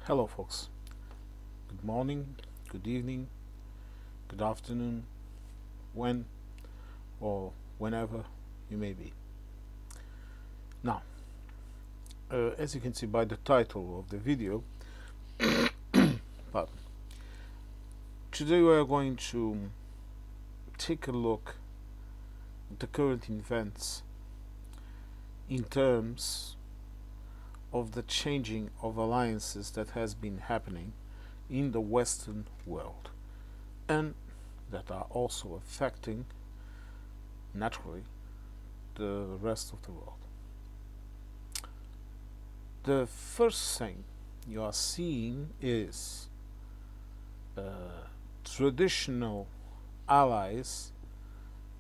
Hello, folks. Good morning, good evening, good afternoon, when or whenever you may be. Now, as you can see by the title of the video, pardon, today we are going to take a look at the current events in terms of the changing of alliances that has been happening in the Western world and that are also affecting, naturally, the rest of the world. The first thing you are seeing is traditional allies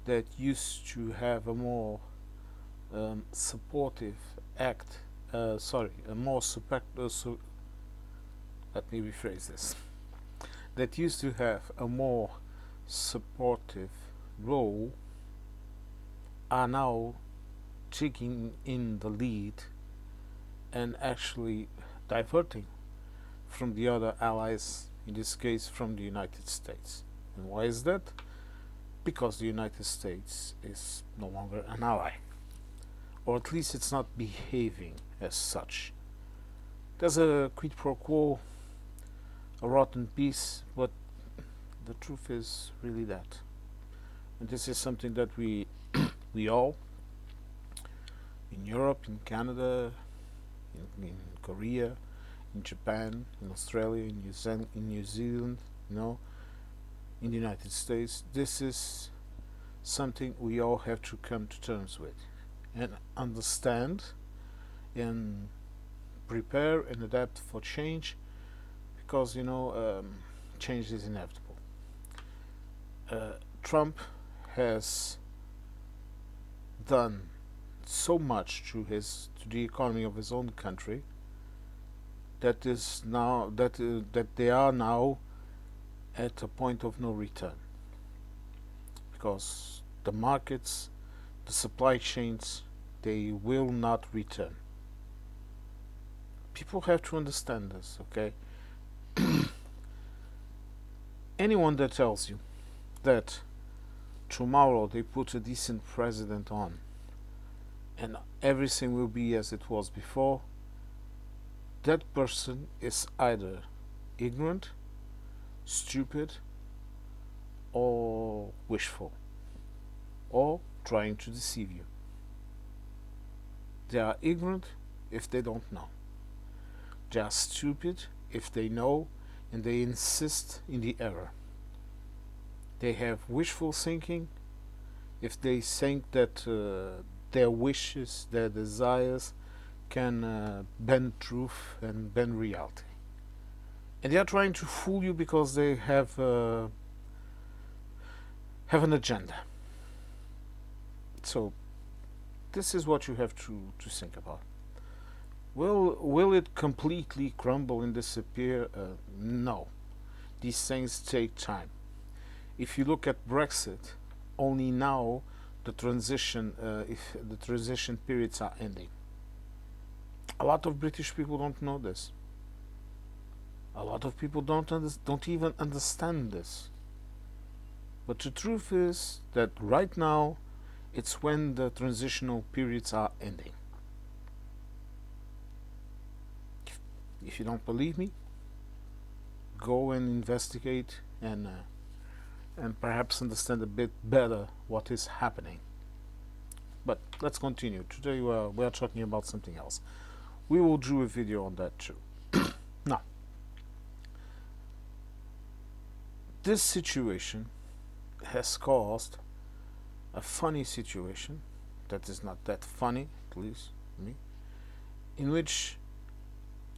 that used to have a more supportive act. A more let me rephrase this. That used to have a more supportive role are now taking in the lead and actually diverting from the other allies, in this case from the United States. And why is that? Because the United States is no longer an ally, or at least it's not behaving as such. There's a quid pro quo, a rotten piece, but the truth is really that. And this is something that we all, in Europe, in Canada, in Korea, in Japan, in Australia, in New Zealand, in the United States, this is something we all have to come to terms with and understand and prepare and adapt for change, because change is inevitable. Trump has done so much to the economy of his own country that they are now at a point of no return, because the markets, the supply chains, they will not return. People have to understand this, okay? Anyone that tells you that tomorrow they put a decent president on and everything will be as it was before, that person is either ignorant, stupid, or wishful, or trying to deceive you. They are ignorant if they don't know. They are stupid if they know and they insist in the error. They have wishful thinking if they think that their wishes, their desires can bend truth and bend reality. And they are trying to fool you because they have an agenda. So this is what you have to think about. Will it completely crumble and disappear? No. These things take time. If you look at Brexit, only now the transition periods are ending. A lot of British people don't know this. A lot of people don't even understand this. But the truth is that right now, it's when the transitional periods are ending. If you don't believe me, go and investigate and perhaps understand a bit better what is happening. But let's continue. Today we are talking about something else. We will do a video on that too. Now, this situation has caused a funny situation that is not that funny, at least me, in which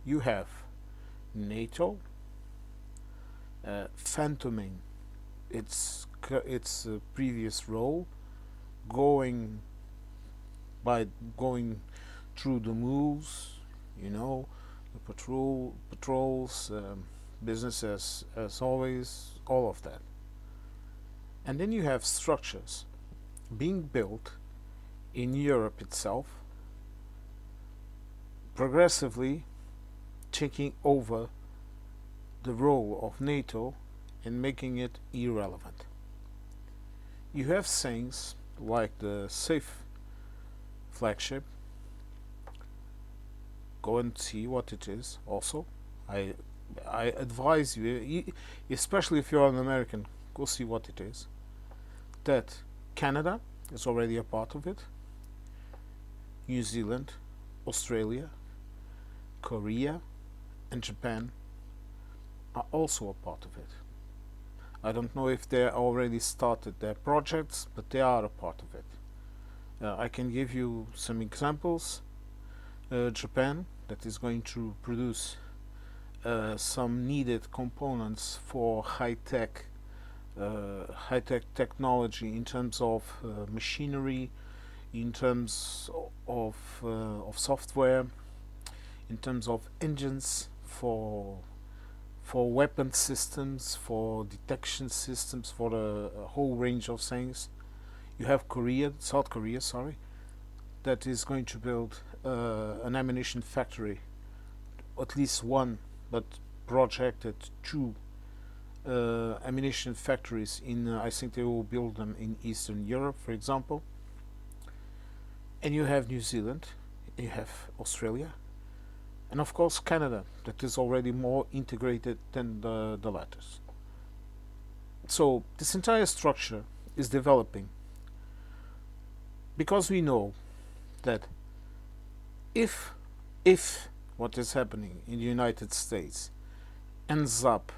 you have NATO phantoming its previous role, going through the moves, the patrols, business as always, all of that. And then you have structures being built in Europe itself, progressively taking over the role of NATO and making it irrelevant. You have things like the safe flagship. Go and see what it is. Also, I advise you, especially if you're an American, go see what it is. That Canada is already a part of it. New Zealand, Australia, Korea, and Japan are also a part of it. I don't know if they already started their projects, but they are a part of it. I can give you some examples. Japan, that is going to produce some needed components for high-tech technology in terms of machinery, in terms of software, in terms of engines for weapon systems, for detection systems, for a whole range of things. You have South Korea, sorry, that is going to build an ammunition factory, at least one, but projected two ammunition factories in. I think they will build them in Eastern Europe, for example. And you have New Zealand, you have Australia, and of course Canada, that is already more integrated than the latter. So this entire structure is developing because we know that if what is happening in the United States ends up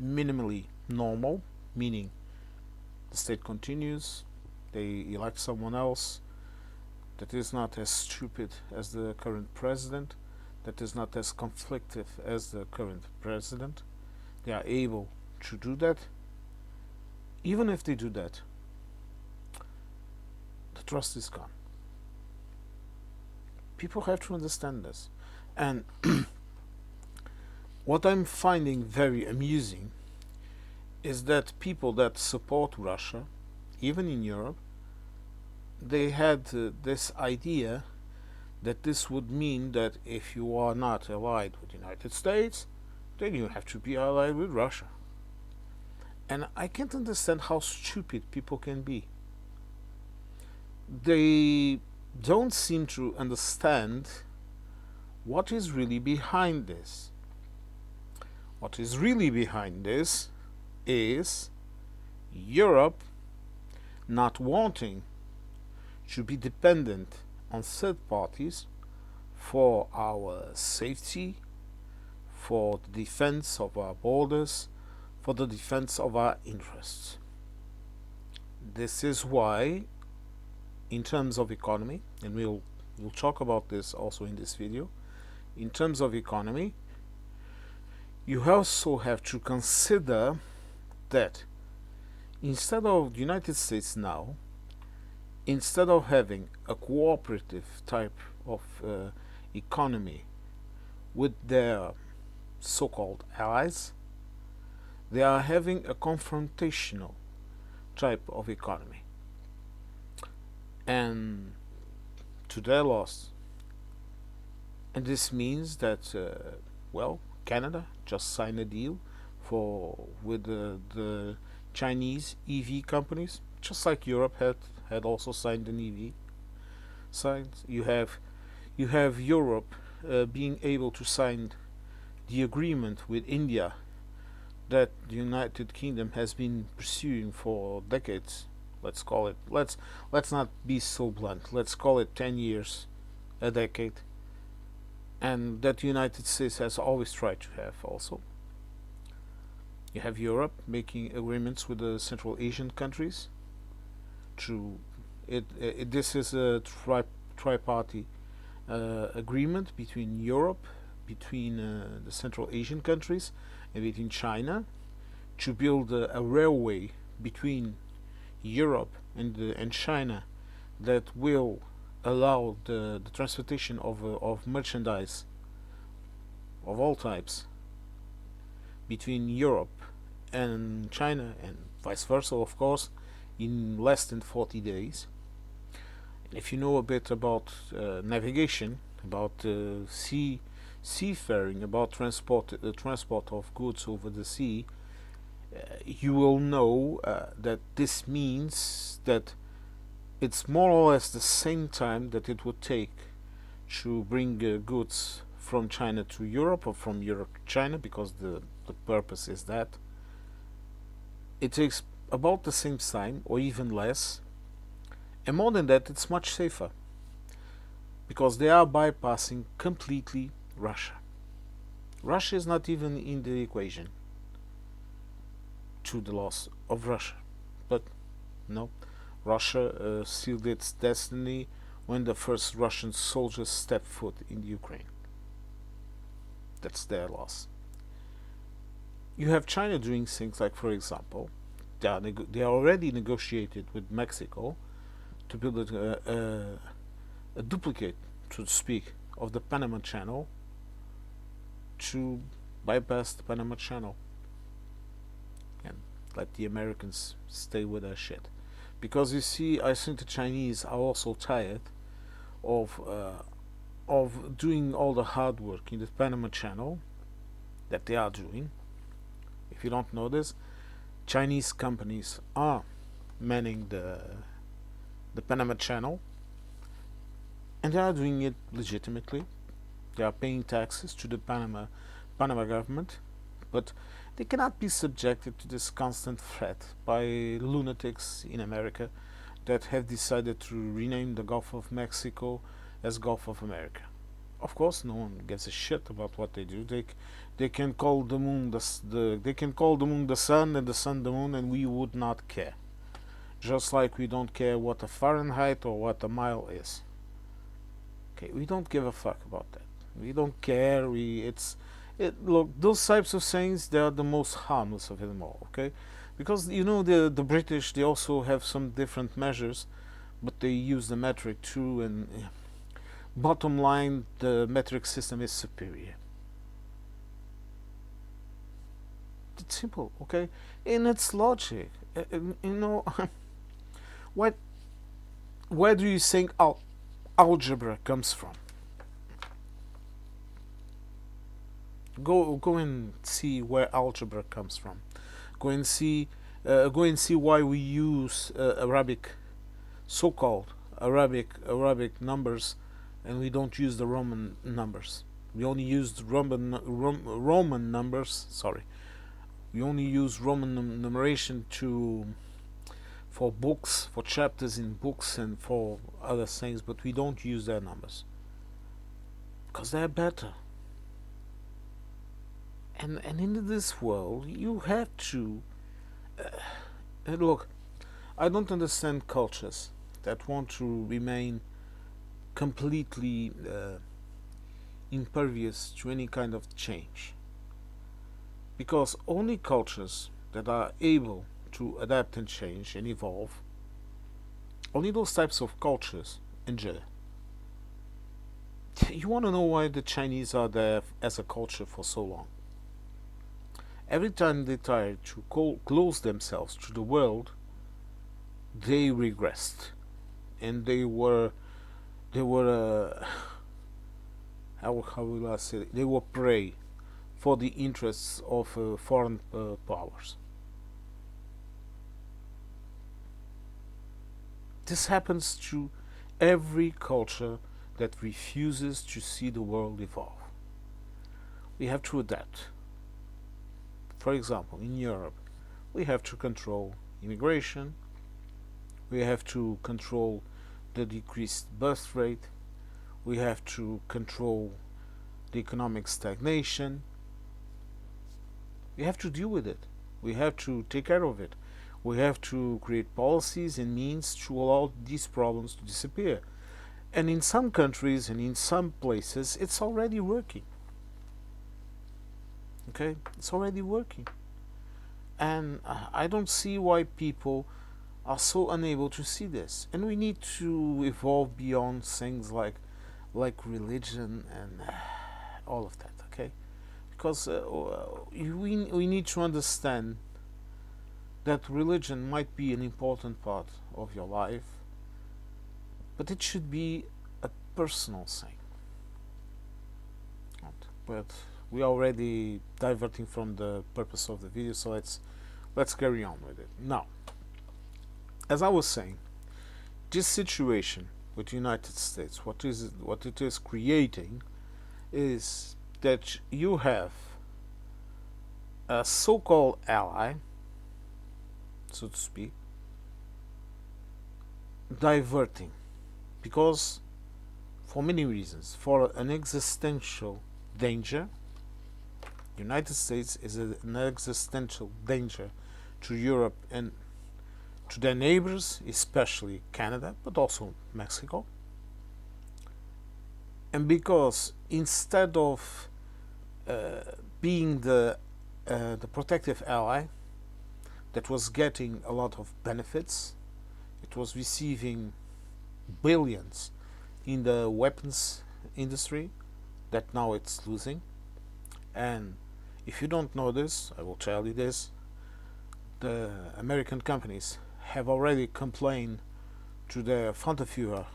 minimally normal, meaning the state continues, they elect someone else that is not as stupid as the current president, that is not as conflictive as the current president, they are able to do that. Even if they do that, the trust is gone. People have to understand this. And what I'm finding very amusing is that people that support Russia, even in Europe, they had this idea that this would mean that if you are not allied with the United States, then you have to be allied with Russia. And I can't understand how stupid people can be. They don't seem to understand what is really behind this. What is really behind this is Europe not wanting to be dependent on third parties for our safety, for the defense of our borders, for the defense of our interests. This is why, in terms of economy, and we'll talk about this also in this video, in terms of economy, you also have to consider that instead of the United States now, instead of having a cooperative type of economy with their so-called allies, they are having a confrontational type of economy, and to their loss. And this means that Canada just signed a deal with the Chinese EV companies, just like Europe had also signed an EV. You have Europe being able to sign the agreement with India that the United Kingdom has been pursuing for decades. Let's call it. Let's not be so blunt. Let's call it 10 years, a decade, and that the United States has always tried to have also. You have Europe making agreements with the Central Asian countries. This is a tripartite agreement between Europe, between the Central Asian countries, and between China, to build a railway between Europe and China that will allow the transportation of merchandise of all types between Europe and China, and vice versa, of course, in less than 40 days. And if you know a bit about navigation, about sea seafaring, about the transport of goods over the sea, you will know that this means that it's more or less the same time that it would take to bring goods from China to Europe or from Europe to China, because the purpose is that. It takes about the same time or even less, and more than that, it's much safer because they are bypassing completely Russia. Russia is not even in the equation to the loss of Russia. But no, Russia sealed its destiny when the first Russian soldiers stepped foot in the Ukraine. That's their loss. You have China doing things like, for example, they are already negotiated with Mexico to build a duplicate, so to speak, of the Panama Channel to bypass the Panama Channel and let the Americans stay with their shit. Because you see, I think the Chinese are also tired of doing all the hard work in the Panama Channel that they are doing. If you don't know this, Chinese companies are manning the Panama Channel, and they are doing it legitimately. They are paying taxes to the Panama government, but they cannot be subjected to this constant threat by lunatics in America that have decided to rename the Gulf of Mexico as Gulf of America. Of course, no one gives a shit about what they do. They can call the moon they can call the moon the sun and the sun the moon, and we would not care. Just like we don't care what a Fahrenheit or what a mile is. Okay, we don't give a fuck about that. We don't care. Look, those types of sayings, they are the most harmless of them all. Okay, because you know the British, they also have some different measures, but they use the metric too, and bottom line, the metric system is superior. It's simple, okay, in its logic. You know, what? Where do you think algebra comes from? Go and see where algebra comes from. Go and see why we use Arabic, so-called Arabic numbers, and we don't use the Roman numbers. We only use Roman numbers. Sorry, we only use Roman numeration for books, for chapters in books, and for other things, but we don't use their numbers because they're better. And in this world, you have to look. I don't understand cultures that want to remain completely impervious to any kind of change, because only cultures that are able to adapt and change and evolve, only those types of cultures endure. You want to know why the Chinese are there as a culture for so long? Every time they tried to close themselves to the world, they regressed, and they were how will I say it? They were prey for the interests of foreign powers. This happens to every culture that refuses to see the world evolve. We have to adapt. For example, in Europe, we have to control immigration, we have to control the decreased birth rate, we have to control the economic stagnation. We have to deal with it. We have to take care of it. We have to create policies and means to allow these problems to disappear. And in some countries and in some places, it's already working. Okay, it's already working, and I don't see why people are so unable to see this. And we need to evolve beyond things like religion and all of that. Okay, because we need to understand that religion might be an important part of your life, but it should be a personal thing. but we are already diverting from the purpose of the video, so let's carry on with it. Now, as I was saying, this situation with the United States, what it is creating is that you have a so-called ally, so to speak, diverting, because for many reasons, for an existential danger. The United States is an existential danger to Europe and to their neighbors, especially Canada, but also Mexico. And because instead of being the protective ally that was getting a lot of benefits, it was receiving billions in the weapons industry that now it's losing. And if you don't know this, I will tell you this: the American companies have already complained to the Führer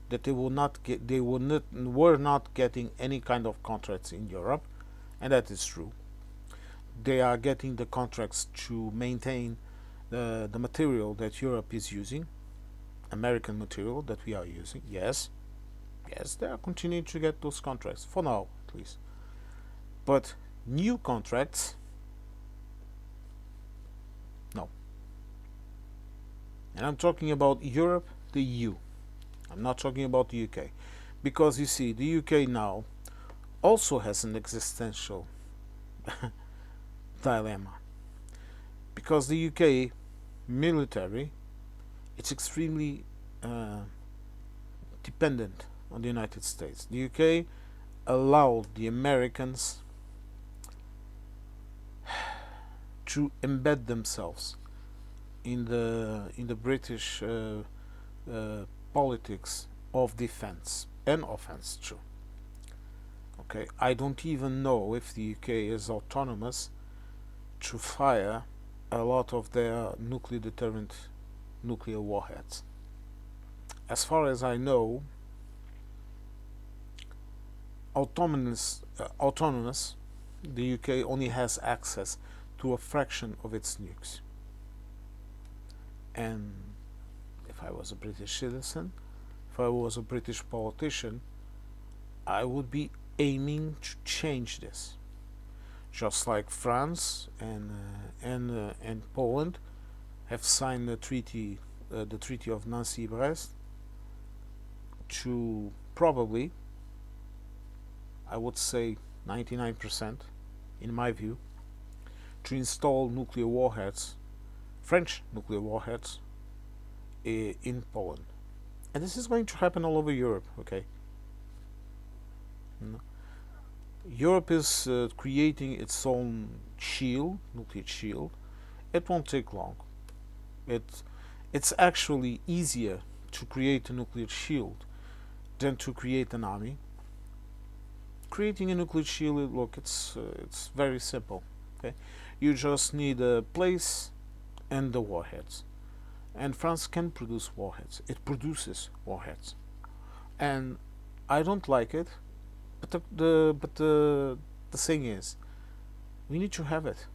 that were not getting any kind of contracts in Europe, and that is true. They are getting the contracts to maintain the material that Europe is using, American material that we are using. Yes, they are continuing to get those contracts for now, at least. But new contracts, no. And I'm talking about Europe, the EU. I'm not talking about the UK. Because you see, the UK now also has an existential dilemma. Because the UK military, it's extremely dependent on the United States. The UK allowed the Americans to embed themselves in the British politics of defense and offense too. Okay, I don't even know if the UK is autonomous to fire a lot of their nuclear deterrent nuclear warheads. As far as I know, autonomous, the UK only has access to a fraction of its nukes. And if I was a British citizen, if I was a British politician, I would be aiming to change this. Just like France and Poland have signed the Treaty of Nancy-Brest to probably, I would say 99%, in my view, to install nuclear warheads, French nuclear warheads, in Poland. And this is going to happen all over Europe, okay? Europe is creating its own shield, nuclear shield. It won't take long. It's actually easier to create a nuclear shield than to create an army. Creating a nuclear shield, look, it's very simple. Okay, you just need a place and the warheads. And France can produce warheads. It produces warheads, and I don't like it. But the thing is, we need to have it.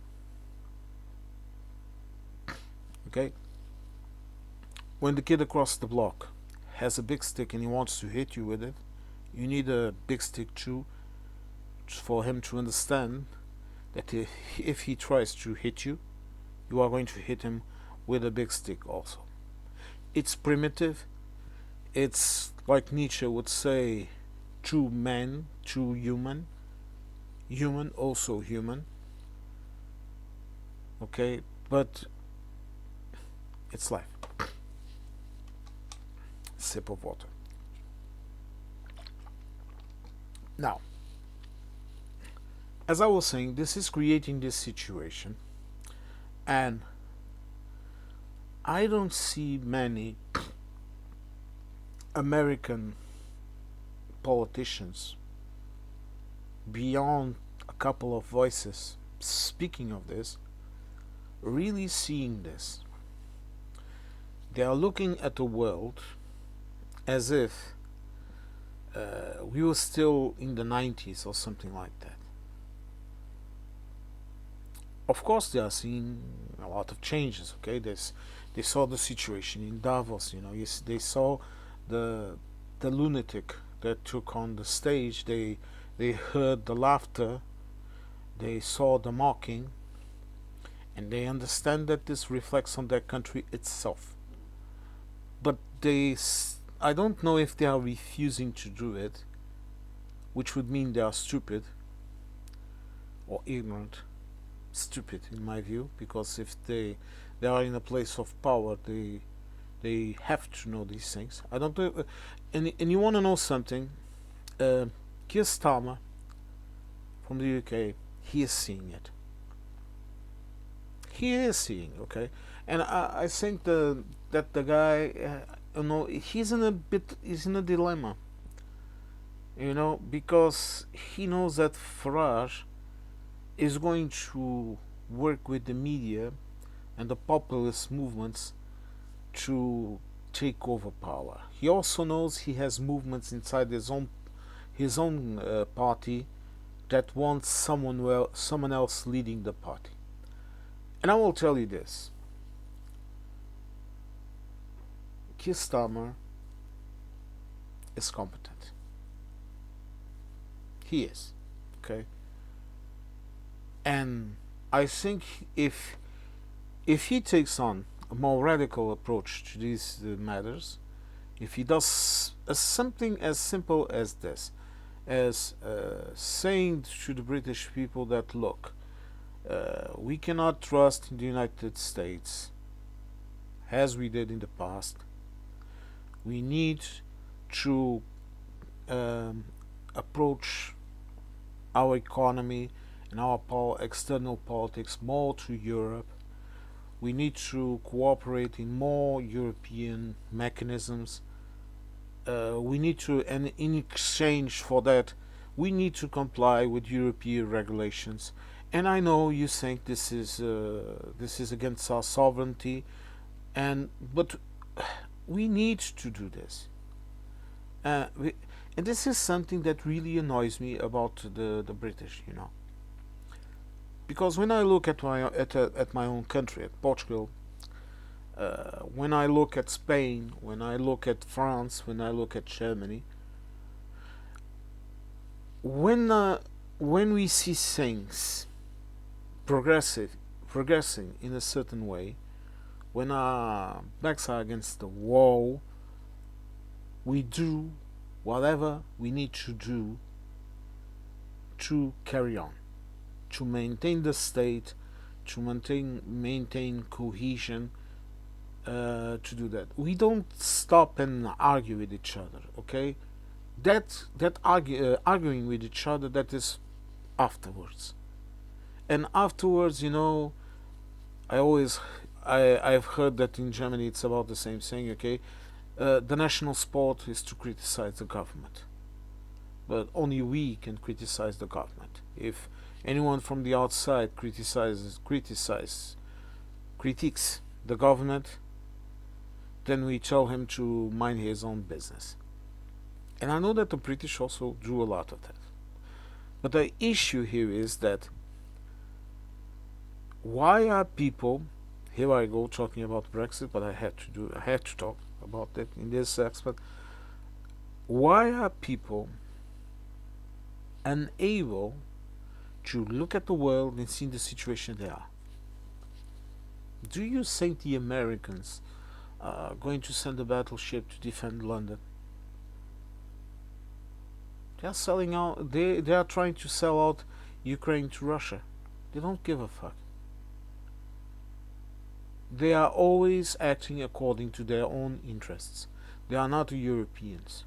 Okay. When the kid across the block has a big stick and he wants to hit you with it, you need a big stick too, for him to understand that if he tries to hit you, you are going to hit him with a big stick also. It's primitive. It's like Nietzsche would say, true man, true human. Human, also human. Okay, but it's life. Sip of water. Now, as I was saying, this is creating this situation, and I don't see many American politicians beyond a couple of voices speaking of this, really seeing this. They are looking at the world as if we were still in the 90s or something like that. of course, they are seeing a lot of changes. Okay, they saw the situation in Davos. Yes, they saw the the lunatic that took on the stage. They heard the laughter. They saw the mocking, and they understand that this reflects on their country itself. But I don't know if they are refusing to do it, which would mean they are stupid or ignorant. Stupid, in my view, because if they are in a place of power, they have to know these things. I don't know, and you want to know something? Uh, Keir Starmer from the UK, he is seeing it. He is seeing, okay, and I think that the guy, he's in a dilemma, because he knows that Farage is going to work with the media and the populist movements to take over power. He also knows he has movements inside his own party that wants someone else leading the party. And I will tell you this: Keir Starmer is competent. He is, okay. And I think if he takes on a more radical approach to these matters, if he does something as simple as this, as saying to the British people that, look, we cannot trust in the United States as we did in the past. We need to approach our economy and our external politics more to Europe. We need to cooperate in more European mechanisms. We need to, and in exchange for that, we need to comply with European regulations. And I know you think this is against our sovereignty, but we need to do this. And this is something that really annoys me about the British, because when I look at my own country, at Portugal, when I look at Spain, when I look at France, when I look at Germany, when we see things progressing in a certain way, when our backs are against the wall, we do whatever we need to do to carry on, to maintain the state, to maintain cohesion, to do that. We don't stop and argue with each other, okay? Arguing with each other, that is afterwards. And afterwards, I've heard that in Germany it's about the same thing, okay? The national sport is to criticize the government, but only we can criticize the government. If anyone from the outside critiques the government, then we tell him to mind his own business. And I know that the British also do a lot of that. But the issue here is that why are people, here I go talking about Brexit, but I had to talk about that in this aspect. Why are people unable to look at the world and see the situation they are? Do you think the Americans are going to send a battleship to defend London? They are selling out. They are trying to sell out Ukraine to Russia. They don't give a fuck. They are always acting according to their own interests. They are not Europeans.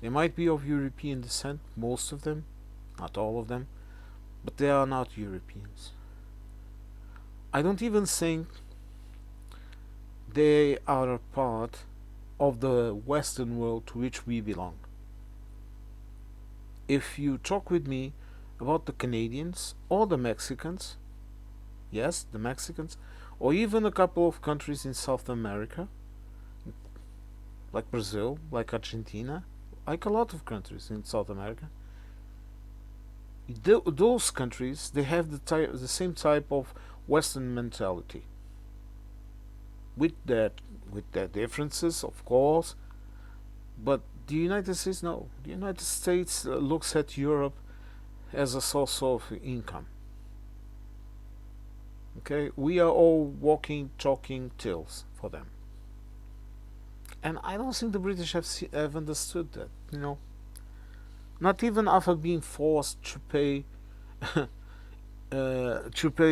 They might be of European descent, most of them, not all of them, but they are not Europeans. I don't even think they are a part of the Western world to which we belong. If you talk with me about the Canadians or the Mexicans, yes, the Mexicans, or even a couple of countries in South America, like Brazil, like Argentina, like a lot of countries in South America, those countries, they have the same type of Western mentality, with that with their differences, of course. But the United States, no. The United States looks at Europe as a source of income. Okay, we are all walking, talking tills for them, and I don't think the British have understood that. Not even after being forced to pay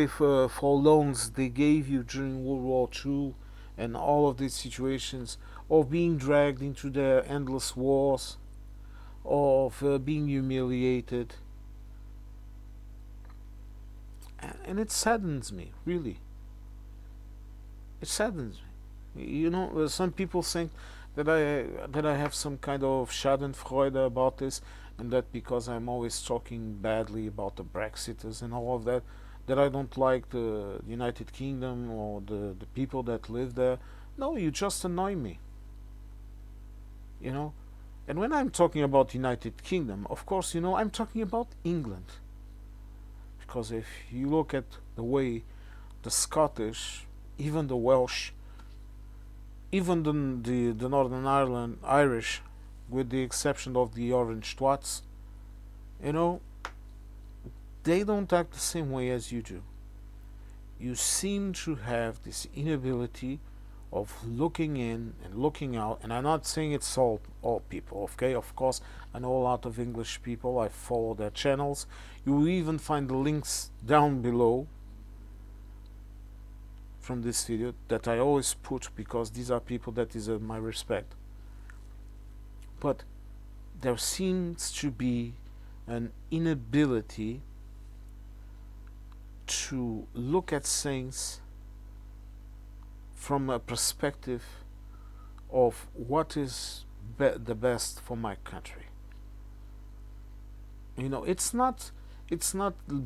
for loans they gave you during World War II, and all of these situations, or being dragged into their endless wars, of being humiliated, and it saddens me, really. It saddens me. Some people think that I have some kind of Schadenfreude about this, and that because I'm always talking badly about the Brexiters and all of that, that I don't like the United Kingdom or the people that live there. No, you just annoy me. You know. And when I'm talking about United Kingdom, of course, I'm talking about England. Because if you look at the way the Scottish, even the Welsh, even the Northern Ireland Irish, with the exception of the Orange Twats, you know, they don't act the same way as you do. You seem to have this inability of looking in and looking out, and I'm not saying it's all people, okay? Of course, I know a lot of English people. I follow their channels. You will even find the links down below from this video that I always put, because these are people that deserve my respect. But there seems to be an inability to look at things from a perspective of what is the best for my country. It's not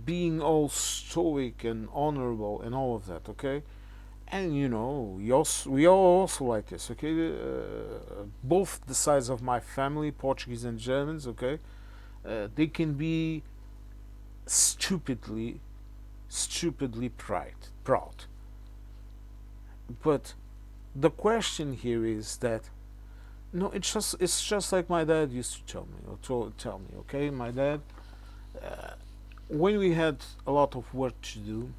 being all stoic and honorable and all of that, okay? And we are also like this, okay? Both the sides of my family, Portuguese and Germans, okay? They can be stupidly proud. But the question here is that no, it's just like my dad used to tell me, okay? My dad, when we had a lot of work to do,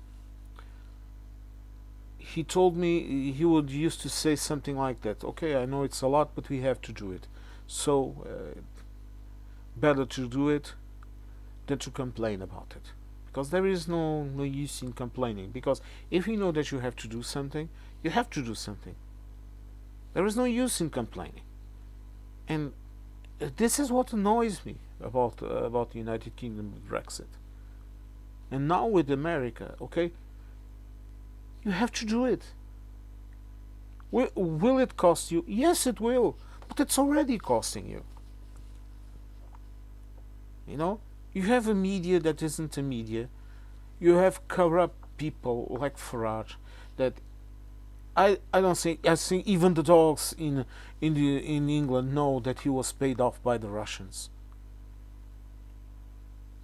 he told me, he would used to say something like that. Okay, I know it's a lot, but we have to do it. So better to do it than to complain about it, because there is no use in complaining. Because if you know that you have to do something, you have to do something. There is no use in complaining. And this is what annoys me about the United Kingdom with Brexit. And now with America, okay, you have to do it. Will it cost you? Yes, it will. But it's already costing you. You have a media that isn't a media. You have corrupt people like Farage that I don't think, I think even the dogs in England know that he was paid off by the Russians.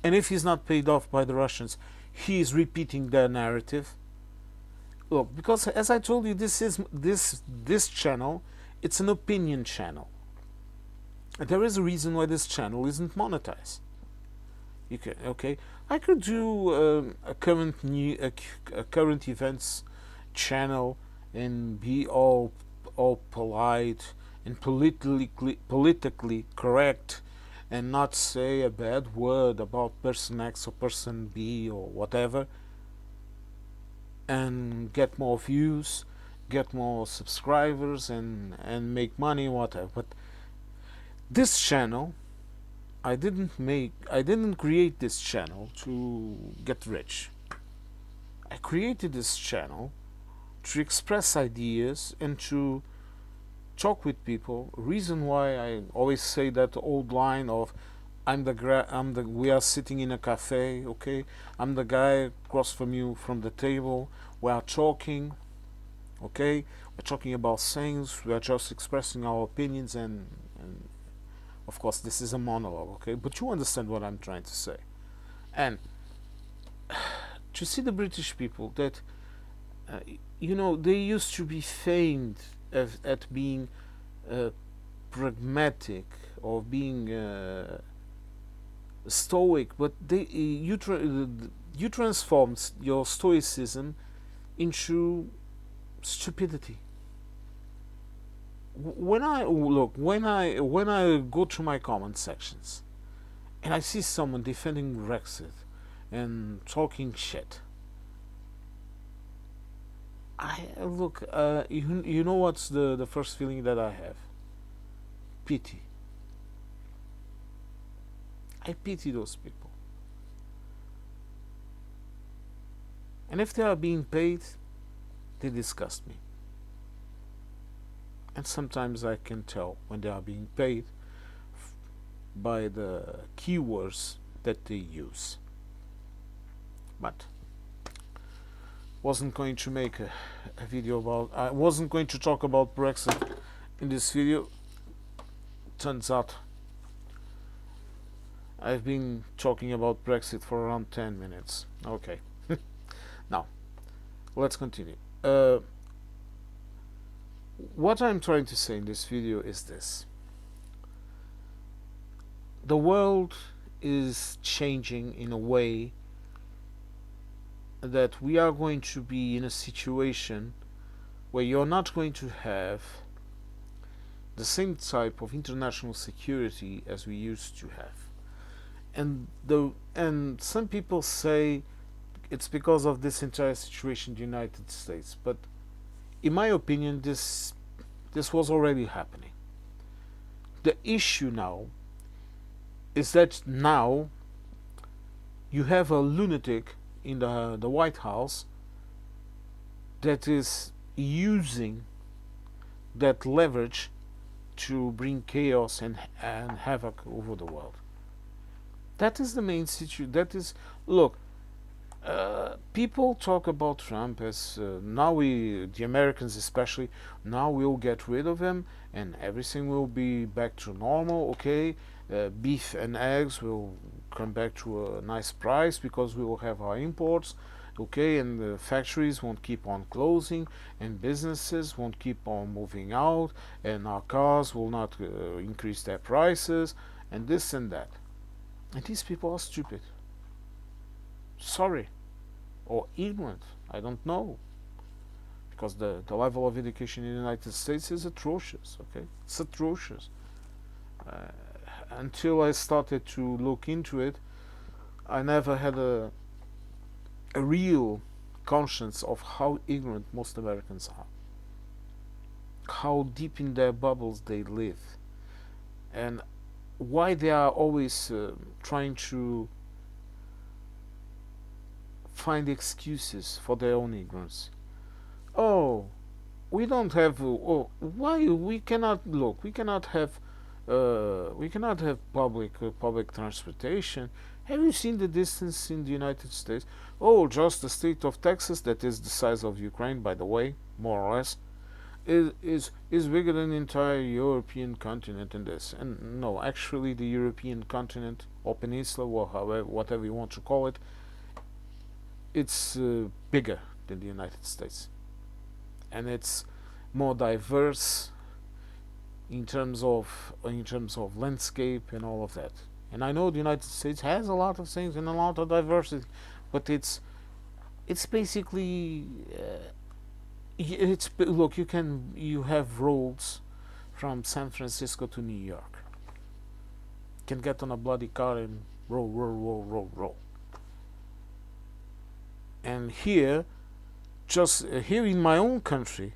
And if he's not paid off by the Russians, he is repeating their narrative. Look, because as I told you, this channel, it's an opinion channel. And there is a reason why this channel isn't monetized. Okay, I could do a current events channel and be all polite and politically correct, and not say a bad word about person X or person B or whatever, and get more views, get more subscribers, and make money, whatever. But this channel, I didn't create this channel to get rich. I created this channel to express ideas and to talk with people. Reason why I always say that old line of we are sitting in a cafe, okay? I'm the guy across from you from the table. We are talking, okay? We're talking about things. We are just expressing our opinions, and of course this is a monologue, okay? But you understand what I'm trying to say. And to see the British people that uh, they used to be famed at being uh, pragmatic or being stoic, but you transformed your stoicism into stupidity. When I go to my comment sections and I see someone defending Brexit and talking shit, I look. You know what's the first feeling that I have? Pity. I pity those people. And if they are being paid, they disgust me. And sometimes I can tell when they are being paid by the keywords that they use. But wasn't going to make a video about. I wasn't going to talk about Brexit in this video. Turns out I've been talking about Brexit for around 10 minutes. Okay. Now, let's continue. What I'm trying to say in this video is this. The world is changing in a way that we are going to be in a situation where you're not going to have the same type of international security as we used to have. And some people say it's because of this entire situation in the United States, but in my opinion this was already happening. The issue now is that now you have a lunatic in the White House that is using that leverage to bring chaos and havoc over the world. That is the main situation. That is, look, people talk about Trump as now the Americans especially, now we'll get rid of him and everything will be back to normal, okay? Beef and eggs will come back to a nice price because we will have our imports, okay? And the factories won't keep on closing and businesses won't keep on moving out and our cars will not increase their prices and this and that. And these people are stupid. Sorry. Or ignorant. I don't know. Because the level of education in the United States is atrocious. Okay? It's atrocious. Until I started to look into it, I never had a real conscience of how ignorant most Americans are. How deep in their bubbles they live. And why they are always trying to find excuses for their own ignorance. Oh, we don't have. Why we cannot look? We cannot have. We cannot have public transportation. Have you seen the distance in the United States? Oh, just the state of Texas, that is the size of Ukraine, by the way, more or less, is bigger than the entire European continent in this. And no, actually the European continent or peninsula, or however, whatever you want to call it, it's bigger than the United States. And it's more diverse in terms of landscape and all of that. And I know the United States has a lot of things and a lot of diversity, but it's basically look, you have roads from San Francisco to New York. You can get on a bloody car and roll. And here, just here in my own country,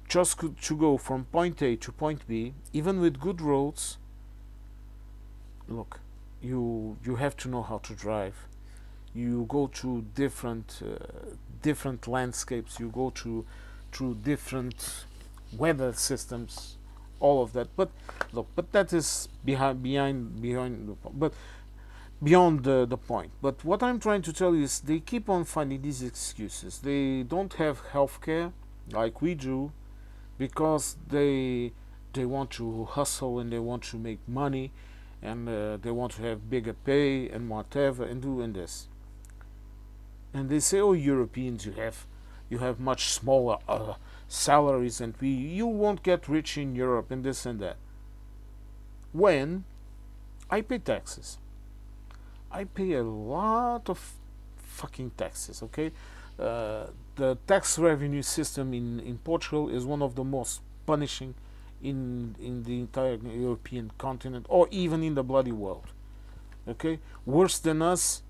just to go from point A to point B, even with good roads, look, you have to know how to drive. You go to different landscapes. You go through different weather systems, all of that. But look, that is beyond the point. But what I'm trying to tell you is they keep on finding these excuses. They don't have healthcare like we do because they want to hustle and they want to make money and they want to have bigger pay and whatever and doing this. And they say, oh, Europeans, you have much smaller salaries than we. You won't get rich in Europe and this and that. When I pay taxes, I pay a lot of fucking taxes. Okay, the tax revenue system in Portugal is one of the most punishing in the entire European continent, or even in the bloody world. Okay, worse than us,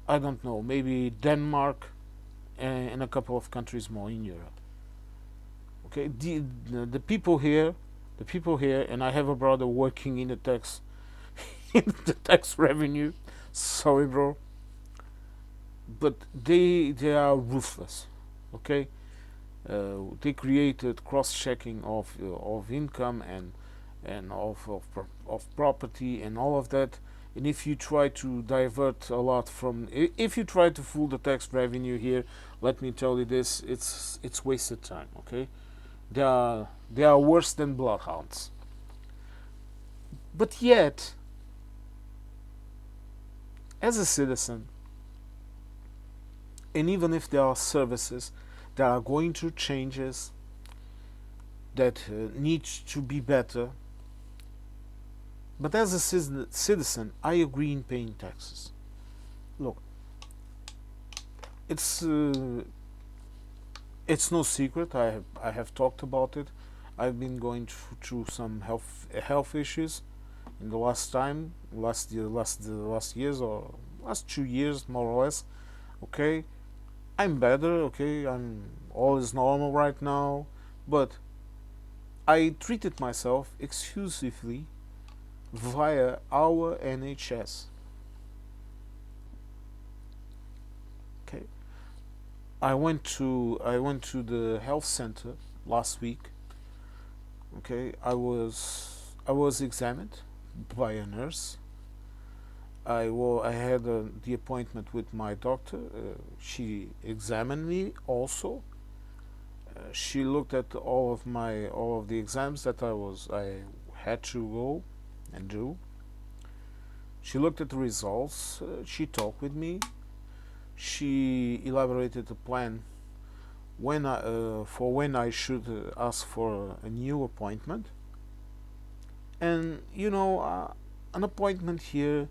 I don't know, maybe Denmark and a couple of countries more in Europe. Okay, the people here, and I have a brother working in the tax, in the tax revenue. Sorry, bro, but they are ruthless. Okay, they created cross-checking of income and of property and all of that. And if you try to divert a lot from, if you try to fool the tax revenue here, let me tell you this: it's wasted time. Okay, they are worse than bloodhounds. But yet, as a citizen, and even if there are services that are going through changes that need to be better, but as a citizen, I agree in paying taxes. Look, it's it's no secret. I have talked about it. I've been going through some health issues in the last years, or last 2 years more or less. Okay, I'm better. Okay, I'm all is normal right now, but I treated myself exclusively via our NHS. Okay, I went to the health center last week. Okay, I was examined by a nurse. I had the appointment with my doctor. She examined me also. She looked at all of the exams that I had to go and do. She looked at the results. She talked with me. She elaborated a plan when I should ask for a new appointment. And an appointment here.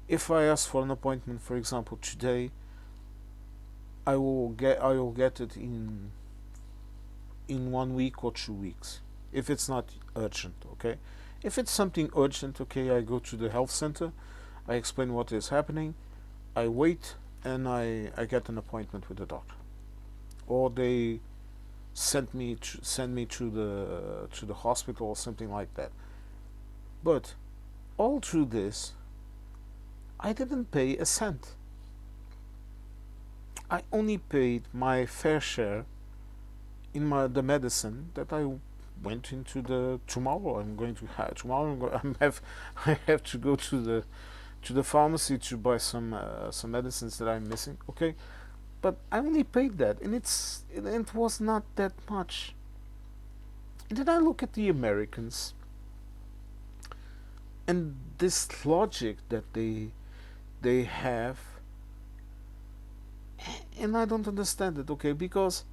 If I ask for an appointment, for example, today, I will get it in 1 week or 2 weeks, if it's not urgent. Okay, if it's something urgent, okay, I go to the health center. I explain what is happening. I wait, and I get an appointment with the doctor, or they send me to the hospital or something like that. But all through this, I didn't pay a cent. I only paid my fair share in the medicine that I went into the tomorrow. I'm going to have tomorrow. I have to go to the pharmacy to buy some medicines that I'm missing. Okay, but I only paid that, and it was not that much. And then I look at the Americans and this logic that they have, and I don't understand it. Okay, because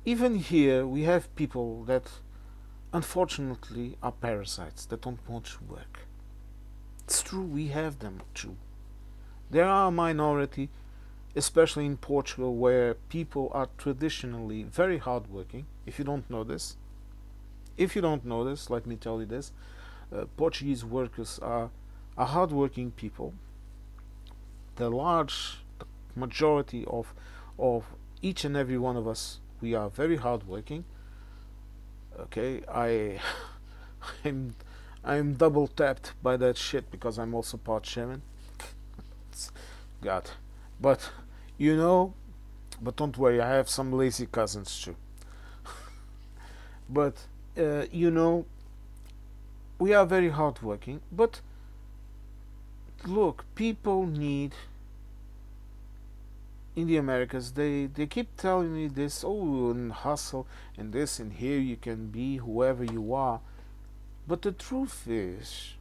even here we have people that unfortunately are parasites that don't want to work. It's true, we have them too. There are a minority, especially in Portugal, where people are traditionally very hardworking. If you don't know this, let me tell you this: Portuguese workers are hardworking people. The large majority of each and every one of us, we are very hardworking. Okay, I'm I'm double tapped by that shit because I'm also part German. God, but you know, but don't worry, I have some lazy cousins too. But uh, you know, we are very hardworking. But look, people need in the Americas. They keep telling me this. Oh, and hustle and this and here. You can be whoever you are. But the truth is,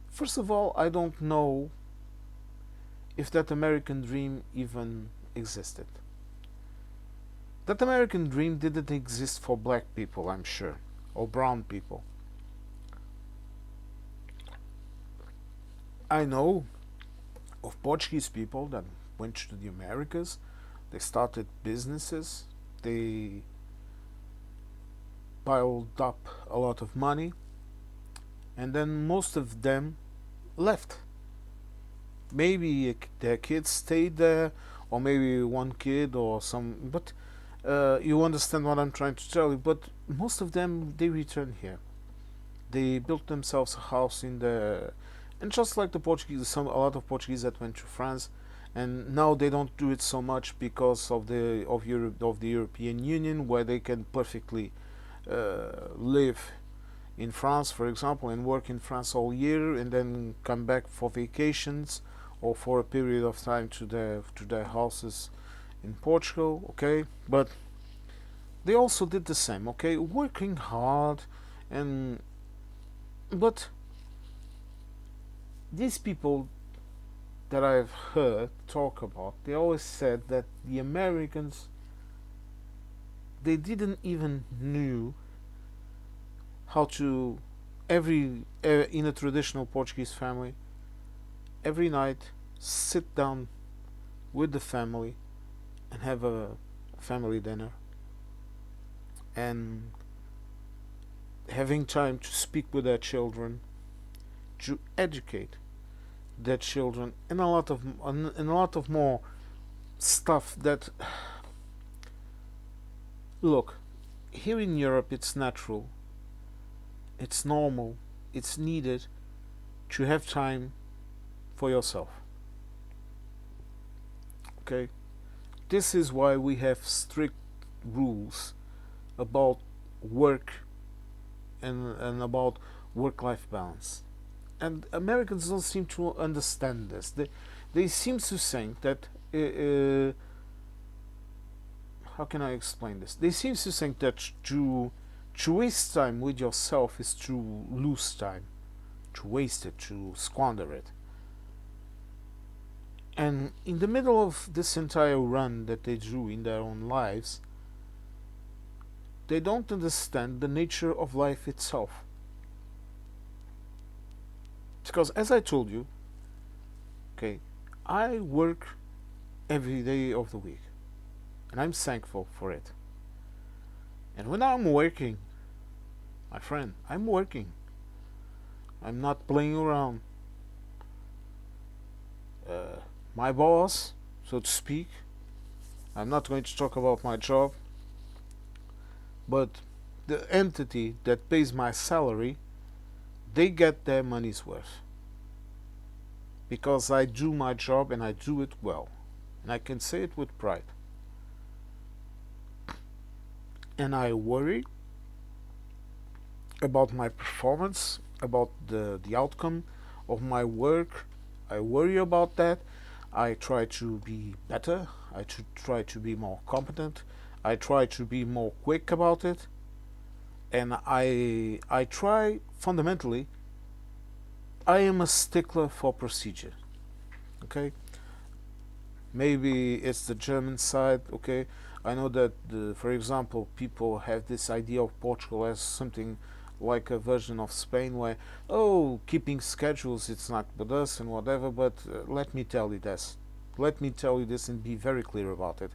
first of all, I don't know if that American dream even existed. That American dream didn't exist for black people, I'm sure, or brown people. I know of Portuguese people that went to the Americas, they started businesses, they piled up a lot of money, and then most of them left. Maybe their kids stayed there, or maybe one kid or some, but you understand what I'm trying to tell you. But most of them, they returned here. They built themselves a house in the, and just like the Portuguese, a lot of Portuguese that went to France, and now they don't do it so much because of the European Union, where they can perfectly live in France, for example, and work in France all year, and then come back for vacations or for a period of time to their houses in Portugal. Okay, but they also did the same. Okay, working hard, and but these people that I've heard talk about, they always said that the Americans, they didn't even knew how to in a traditional Portuguese family, every night sit down with the family and have a family dinner, and having time to speak with their children, to educate their children, and a lot of more stuff that, look, here in Europe it's natural, it's normal, it's needed to have time for yourself. Okay? This is why we have strict rules about work and about work-life balance. And Americans don't seem to understand this. They seem to think that how can I explain this? They seem to think that to waste time with yourself is to lose time, to waste it, to squander it. And in the middle of this entire run that they do in their own lives, they don't understand the nature of life itself. Because as I told you, okay, I work every day of the week, and I'm thankful for it. And when I'm working, my friend, I'm working. I'm not playing around. My boss, so to speak, I'm not going to talk about my job, but the entity that pays my salary, they get their money's worth. Because I do my job and I do it well. And I can say it with pride. And I worry about my performance, about the outcome of my work. I worry about that. I try to be better. I try to be more competent. I try to be more quick about it. And I try, fundamentally, I am a stickler for procedure. Okay? Maybe it's the German side, okay? I know that, for example, people have this idea of Portugal as something like a version of Spain where, oh, keeping schedules, it's not with us and whatever, but let me tell you this. Let me tell you this and be very clear about it.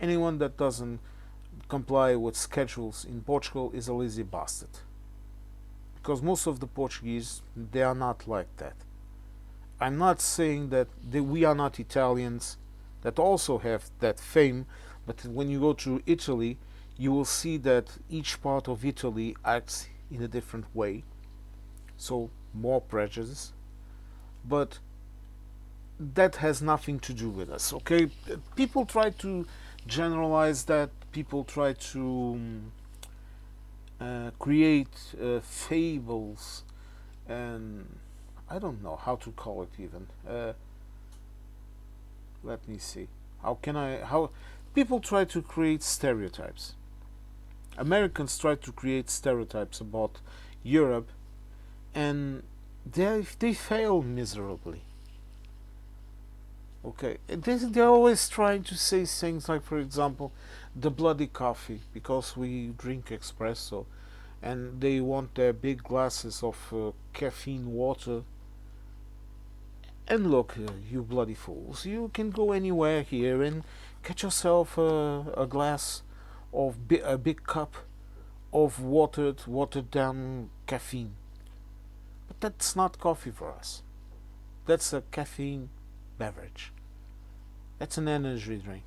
Anyone that doesn't comply with schedules in Portugal is a lazy bastard. Because most of the Portuguese, they are not like that. I'm not saying that we are not Italians that also have that fame, but when you go to Italy, you will see that each part of Italy acts in a different way, so more prejudice, but that has nothing to do with us. Okay, people try to generalize that, people try to create fables, and I don't know how to call it even. Let me see. How people try to create stereotypes. Americans try to create stereotypes about Europe, and they fail miserably. Okay, they're always trying to say things like, for example, the bloody coffee, because we drink espresso, and they want their big glasses of caffeine water. And look, you bloody fools, you can go anywhere here and get yourself a glass of a big cup of watered down caffeine. But that's not coffee for us. That's a caffeine beverage. That's an energy drink.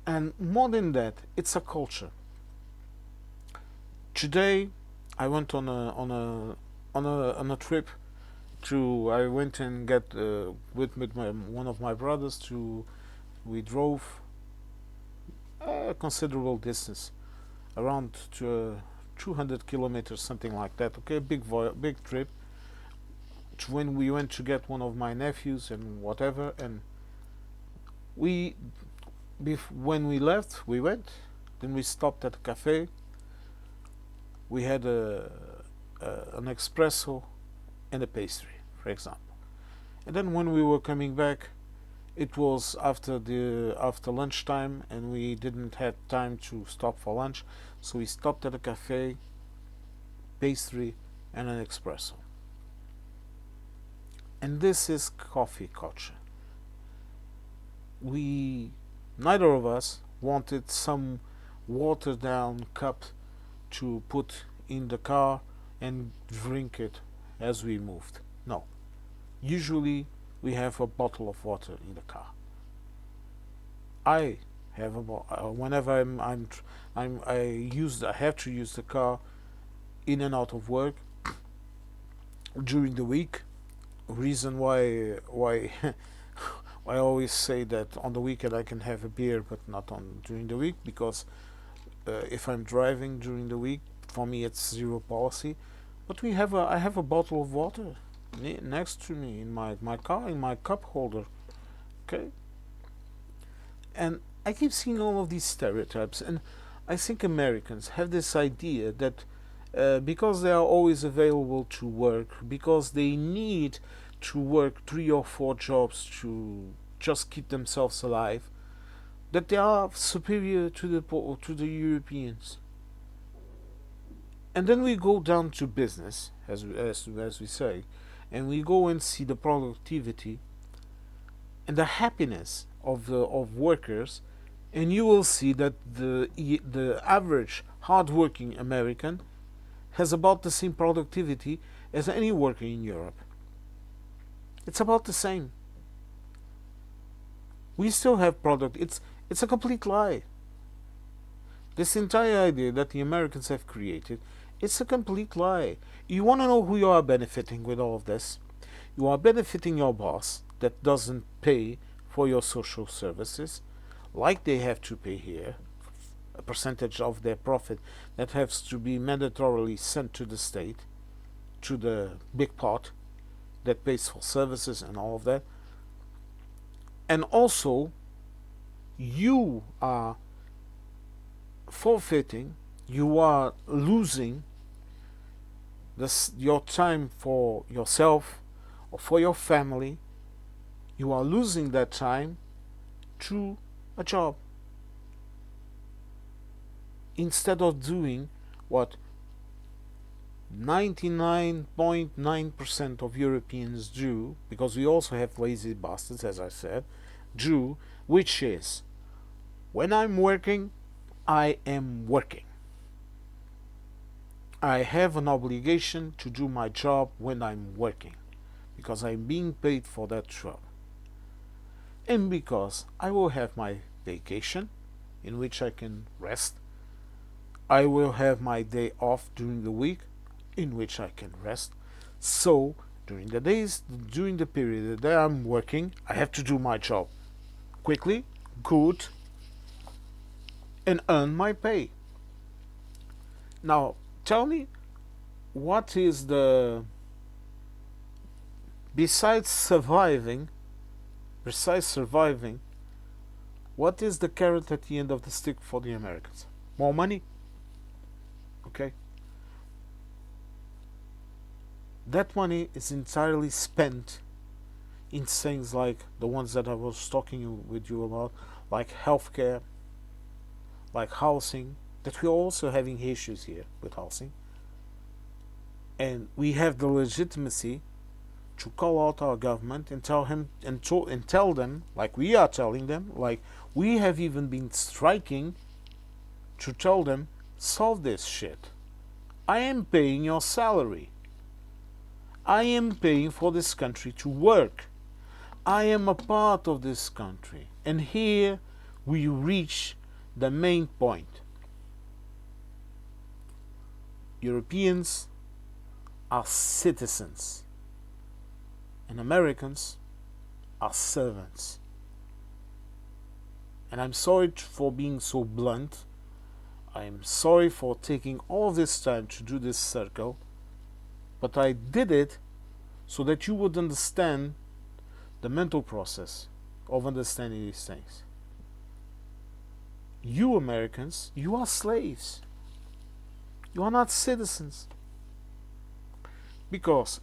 And more than that, it's a culture. Today, I went on a trip to. I went and get with one of my brothers to. We drove a considerable distance, around to 200 kilometers, something like that. Okay, big trip. When we went to get one of my nephews and whatever, and we, when we left, we went. Then we stopped at a cafe. We had an espresso and a pastry, for example. And then when we were coming back, it was after lunchtime, and we didn't have time to stop for lunch, so we stopped at a cafe, pastry, and an espresso. And this is coffee culture. Neither of us wanted some watered down cup to put in the car and drink it as we moved. No. Usually we have a bottle of water in the car. I have whenever I have to use the car in and out of work during the week. Reason why I always say that on the weekend I can have a beer, but not on during the week, because if I'm driving during the week, for me it's zero policy. But I have a bottle of water next to me in my car, in my cup holder. Okay, and I keep seeing all of these stereotypes, and I think Americans have this idea that because they are always available to work, because they need to work 3 or 4 jobs to just keep themselves alive, that they are superior to the Europeans. And then we go down to business, as we say, and we go and see the productivity and the happiness of workers, and you will see that the average hardworking American has about the same productivity as any worker in Europe. It's about the same. We still have product. It's a complete lie. This entire idea that the Americans have created, it's a complete lie. You want to know who you are benefiting with all of this? You are benefiting your boss that doesn't pay for your social services, like they have to pay here, a percentage of their profit that has to be mandatorily sent to the state, to the big pot that pays for services and all of that. And also, you are forfeiting, you are losing your time for yourself or for your family. You are losing that time to a job, instead of doing what 99.9% of Europeans do, because we also have lazy bastards, as I said, do, which is, when I'm working, I am working. I have an obligation to do my job when I'm working, because I'm being paid for that job. And because I will have my vacation, in which I can rest. I will have my day off during the week, in which I can rest. So, during the period that I'm working, I have to do my job quickly, good, and earn my pay. Now, tell me, what is besides surviving, what is the carrot at the end of the stick for the Americans? More money? Okay? That money is entirely spent in things like the ones that I was talking with you about, like healthcare, like housing, that we're also having issues here with housing. And we have the legitimacy to call out our government and tell him and tell them, like we are telling them, like we have even been striking to tell them, solve this shit. I am paying your salary. I am paying for this country to work. I am a part of this country. And here we reach the main point. Europeans are citizens, and Americans are servants. And I'm sorry for being so blunt. I'm sorry for taking all this time to do this circle, but I did it so that you would understand the mental process of understanding these things. You Americans, you are slaves. You are not citizens. Because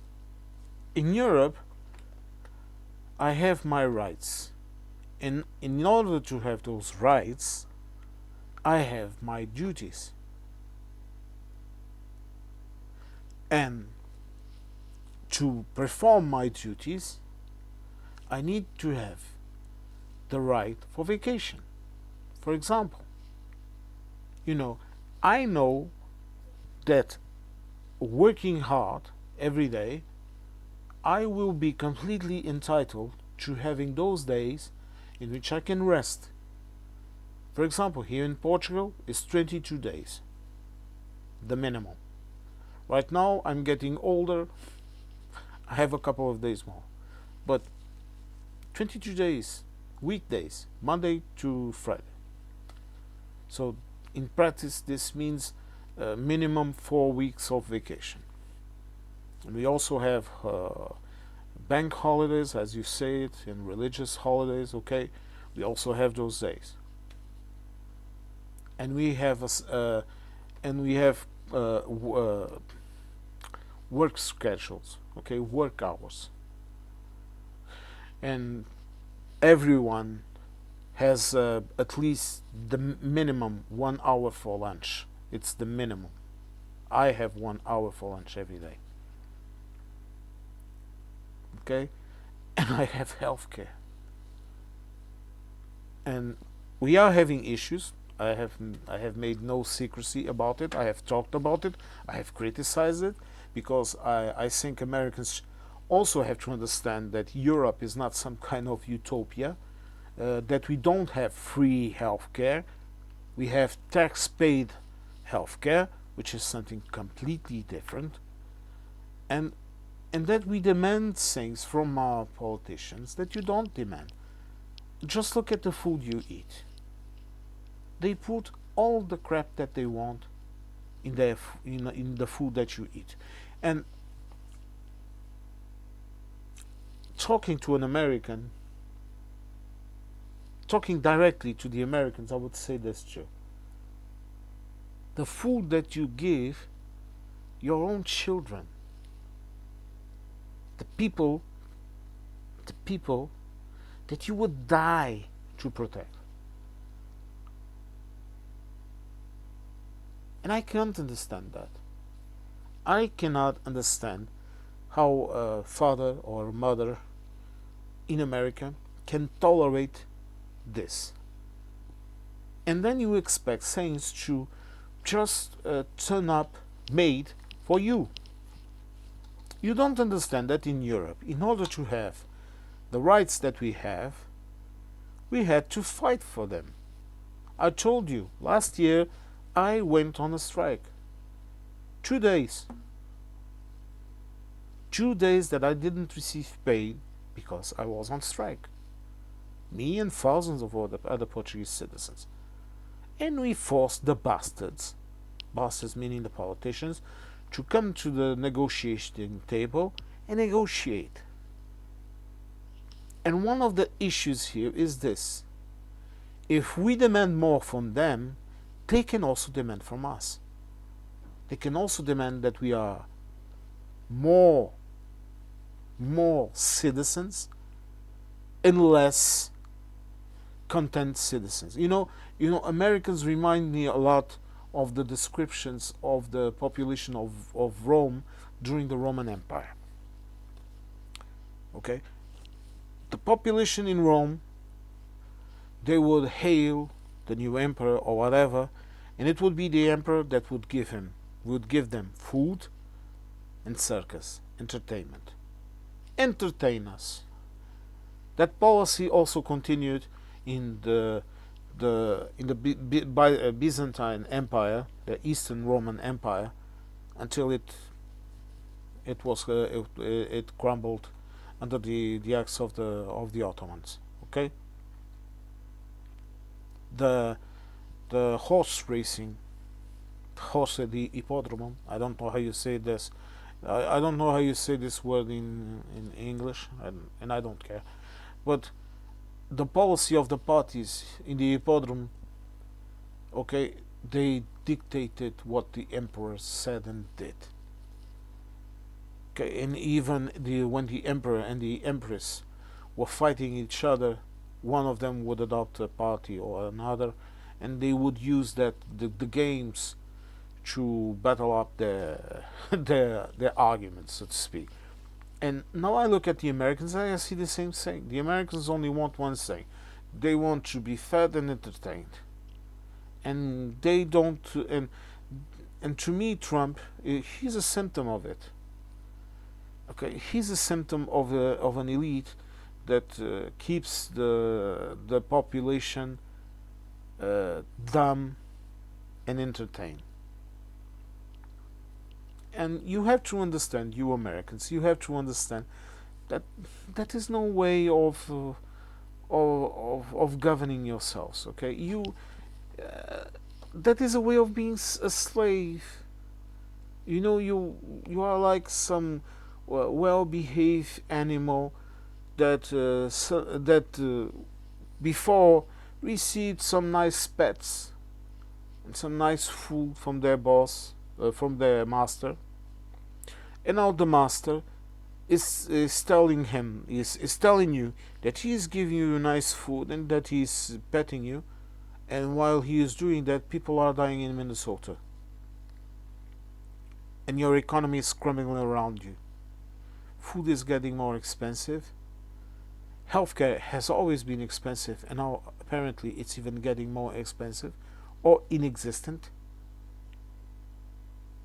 in Europe, I have my rights. And in order to have those rights, I have my duties. And to perform my duties, I need to have the right for vacation. For example, I know that working hard every day, I will be completely entitled to having those days in which I can rest. For example, here in Portugal, it's 22 days, the minimum. Right now, I'm getting older. I have a couple of days more. But 22 days, weekdays, Monday to Friday. So in practice, this means minimum 4 weeks of vacation. And we also have bank holidays, as you say it, and religious holidays. Okay, we also have those days. And we have work schedules. Okay, work hours. And everyone has at least the minimum 1 hour for lunch. It's the minimum. I have 1 hour for lunch every day. Okay? And I have healthcare. And we are having issues. I have made no secrecy about it. I have talked about it. I have criticized it because I think Americans also have to understand that Europe is not some kind of utopia, that we don't have free healthcare. We have tax-paid healthcare, which is something completely different, and that we demand things from our politicians that you don't demand. Just look at the food you eat. They put all the crap that they want in the food that you eat. And talking to an American, talking directly to the Americans, I would say this too. The food that you give your own children, the people that you would die to protect. And I can't understand that. I cannot understand how a father or a mother in America can tolerate this. And then you expect things to just turn up made for you. You don't understand that in Europe, in order to have the rights that we have, we had to fight for them. I told you, last year I went on a strike. 2 days. 2 days that I didn't receive pay because I was on strike. Me and thousands of other Portuguese citizens. And we forced the bastards meaning the politicians, to come to the negotiating table and negotiate. And one of the issues here is this. If we demand more from them, they can also demand from us. They can also demand that we are more citizens unless content citizens. Americans remind me a lot of the descriptions of the population of Rome during the Roman Empire. Okay, the population in Rome, they would hail the new emperor or whatever, and it would be the emperor that would give them food and circus entertainment. Entertain us. That policy also continued in the Byzantine Empire, the Eastern Roman Empire, until it crumbled under the axe of the Ottomans. Okay, the horse racing, the hippodrome. I don't know how you say this. I don't know how you say this word in English, and I don't care. But the policy of the parties in the hippodrome, okay, they dictated what the emperor said and did. Okay, and even when the emperor and the empress were fighting each other, one of them would adopt a party or another, and they would use the games to battle up their arguments, so to speak. And now I look at the Americans and I see the same thing. The Americans only want one thing. They want to be fed and entertained. And they don't and to me Trump, he's a symptom of it. Okay, he's a symptom of an elite that keeps the population dumb and entertained. And you have to understand, you Americans, you have to understand that that is no way of governing yourselves. Okay, that is a way of being a slave. You are like some well-behaved animal that before received some nice pets and some nice food from their boss, from their master, and now the master is telling you that he is giving you nice food and that he is petting you, and while he is doing that, people are dying in Minnesota, and your economy is crumbling around you. Food is getting more expensive. Healthcare has always been expensive, and now apparently it's even getting more expensive or inexistent.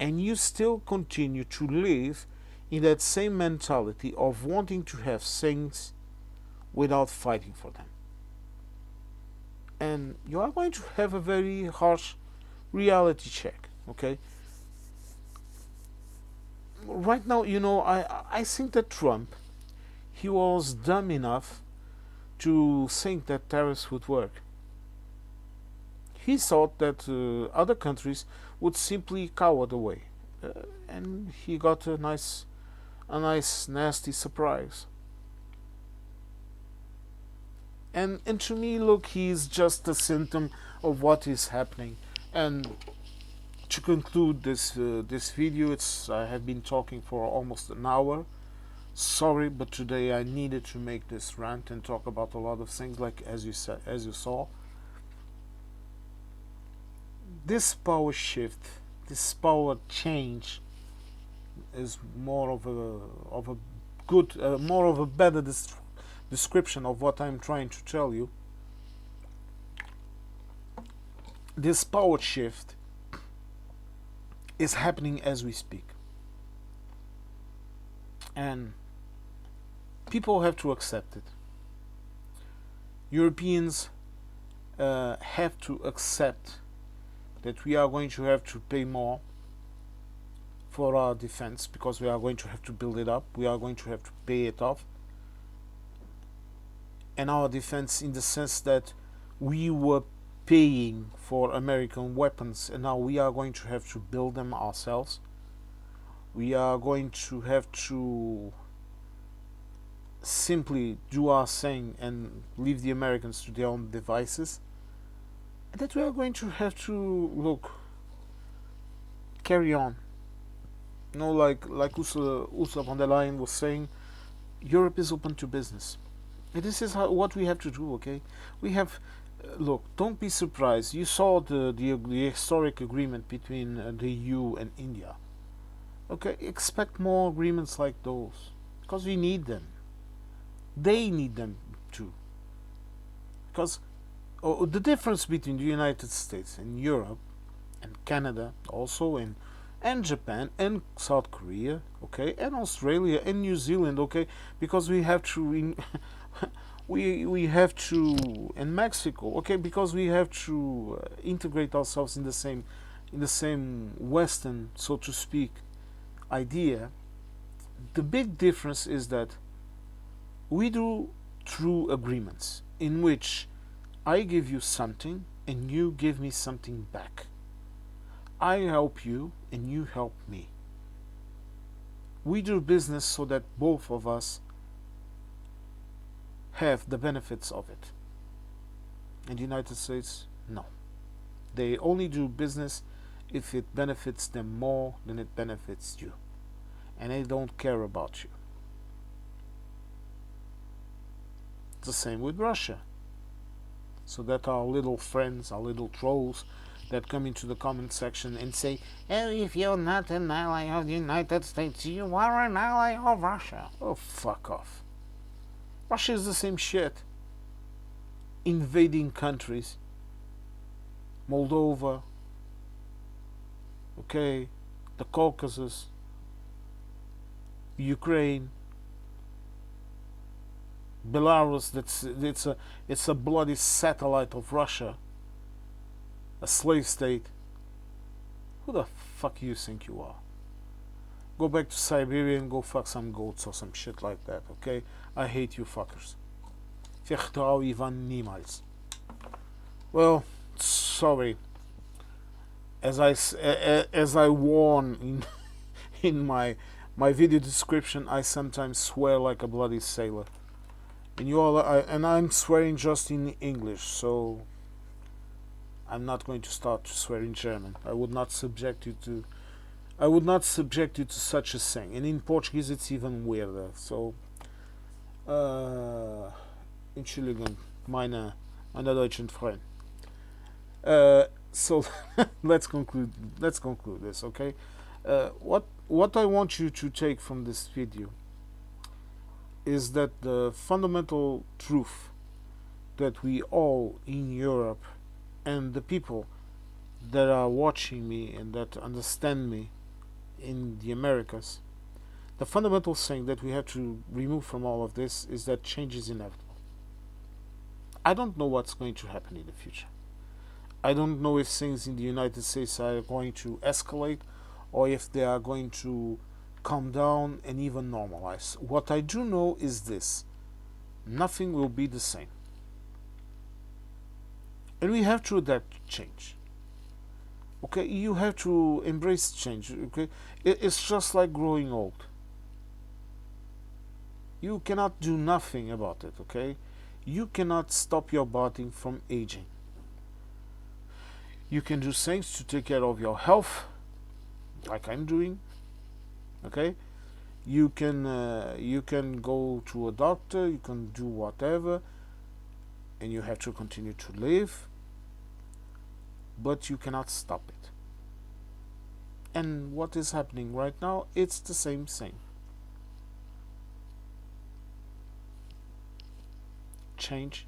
And you still continue to live in that same mentality of wanting to have things without fighting for them. And you are going to have a very harsh reality check, okay? Right now, I think that Trump, he was dumb enough to think that tariffs would work. He thought that other countries would simply cower away, and he got a nice, nasty surprise. And to me, look, he's just a symptom of what is happening. And to conclude this video, I have been talking for almost an hour. Sorry, but today I needed to make this rant and talk about a lot of things, like as you saw. This power shift, this power change, is more of a good, more of a better description of what I'm trying to tell you. This power shift is happening as we speak, and people have to accept it. Europeans have to accept that we are going to have to pay more for our defense, because we are going to have to build it up, we are going to have to pay it off. And our defense, in the sense that we were paying for American weapons and now we are going to have to build them ourselves. We are going to have to simply do our thing and leave the Americans to their own devices. And that we are going to have to carry on. Like Ursula von der Leyen was saying, Europe is open to business. And this is what we have to do, okay? We have, look, don't be surprised. You saw the historic agreement between the EU and India. Okay, expect more agreements like those because we need them. They need them too. Because the difference between the United States and Europe and Canada also and Japan and South Korea, okay, and Australia and New Zealand, okay, because we have to we have to and Mexico, okay, because we have to integrate ourselves in the same Western, so to speak, idea. The big difference is that we do through agreements in which I give you something and you give me something back. I help you and you help me. We do business so that both of us have the benefits of it. In the United States, no. They only do business if it benefits them more than it benefits you. And they don't care about you. It's the same with Russia. So that our little friends, our little trolls that come into the comment section and say, oh, if you're not an ally of the United States, you are an ally of Russia. Oh, fuck off. Russia is the same shit. Invading countries. Moldova. Okay. The Caucasus. Ukraine. Belarus, it's a bloody satellite of Russia. A slave state. Who the fuck you think you are? Go back to Siberia and go fuck some goats or some shit like that, okay? I hate you fuckers. Vertrouw je van niemals. Well, sorry. As I warn in my video description, I sometimes swear like a bloody sailor. And I'm swearing just in English, so I'm not going to start to swear in German. I would not subject you to such a thing. And in Portuguese it's even weirder. So Entschuldigung, meine deutschen Freunde. So let's conclude this, okay? What I want you to take from this video is that the fundamental truth that we all in Europe and the people that are watching me and that understand me in the Americas, the fundamental thing that we have to remove from all of this is that change is inevitable. I don't know what's going to happen in the future. I don't know if things in the United States are going to escalate or if they are going to calm down and even normalize. What I do know is this: nothing will be the same. And we have to adapt to change. Okay, you have to embrace change. Okay, it's just like growing old. You cannot do nothing about it. Okay, you cannot stop your body from aging. You can do things to take care of your health, like I'm doing. Okay, you can go to a doctor, you can do whatever, and you have to continue to live, but you cannot stop it. And what is happening right now, it's the same thing. Change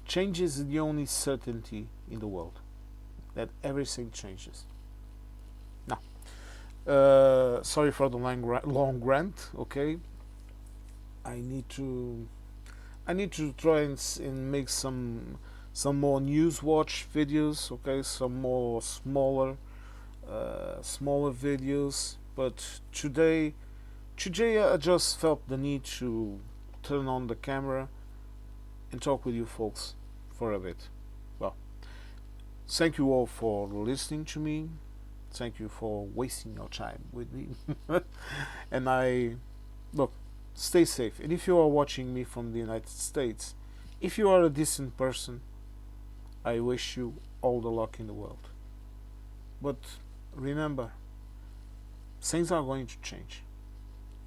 is the only certainty in the world, that everything changes. Now, sorry for the long rant. Okay, I need to try and make some more news watch videos. Okay, some more smaller videos. But today I just felt the need to turn on the camera and talk with you folks for a bit. Well, thank you all for listening to me. Thank you for wasting your time with me. And look, stay safe. And if you are watching me from the United States, if you are a decent person, I wish you all the luck in the world. But remember, things are going to change.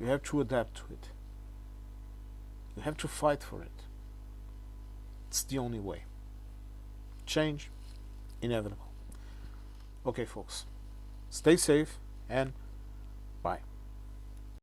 You have to adapt to it. You have to fight for it. It's the only way. Change, inevitable. Okay, folks. Stay safe and bye.